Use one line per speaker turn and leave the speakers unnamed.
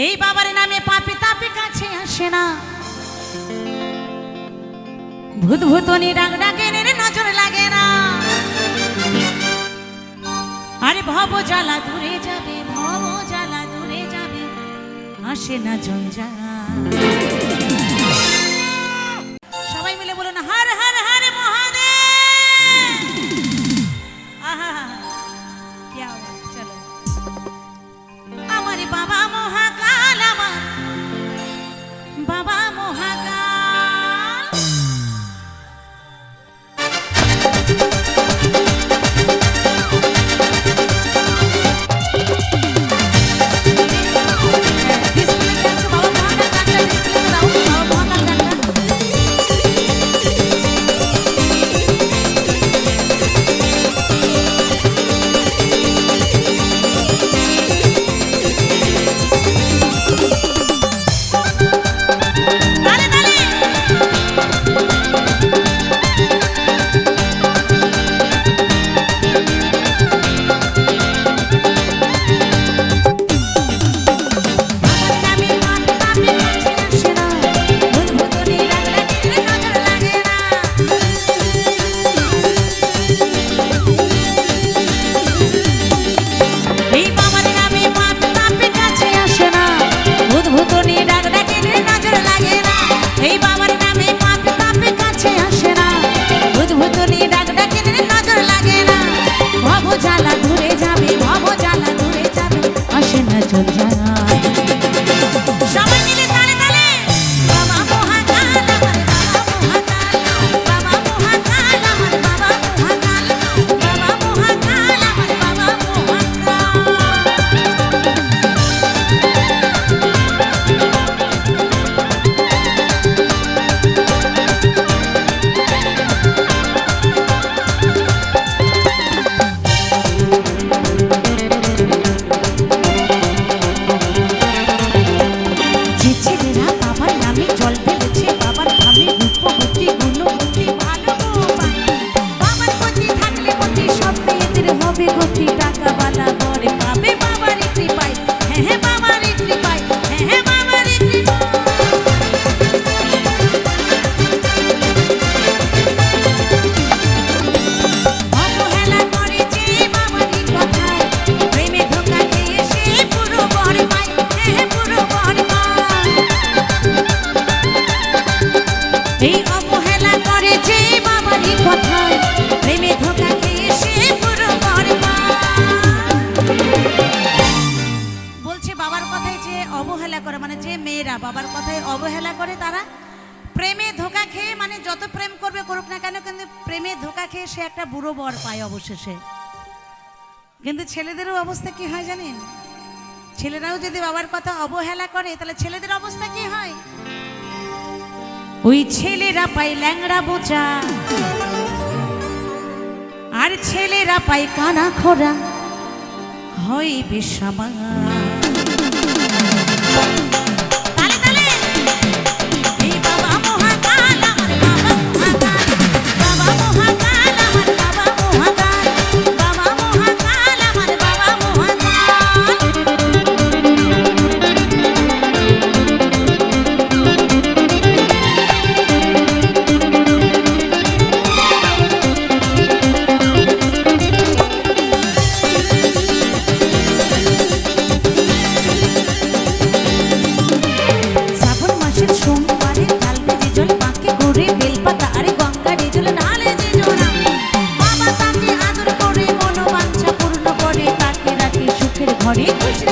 এই বাবার নামে পাপি তাপি কাছে আসে না, ভূত ভূতনি ডাক ডাকে নজর লাগে না। আরে ভব জ্বালা দূরে যাবে, ভব জ্বালা দূরে যাবে, আসে না জঞ্জাল। সবাই মিলে বলুন হর হর হর মহাদেব। আহা কি আওয়াজ! চলো। আমার বাবা মহাকাল, আমার বাবা মহাকাল। বাবার কথায় অবহেলা করে তারা প্রেমে ধোঁকা খেয়ে, মানে যত প্রেম করবে করুক না কেন, কিন্তু প্রেমে ধোঁকা খেয়ে সে একটা বুড়ো বর পায় অবশেষে। কিন্তু ছেলেদেরও অবস্থা কি হয় জানেন? ছেলেরাও যদি বাবার কথা অবহেলা করে তাহলে ছেলেদের অবস্থা কি হয়? ওই ছেলেরা পায় ল্যাংড়া বোঝা, আর ছেলেরা পায় কানা খোরা, হয় বেশামা। ঘরে খুশি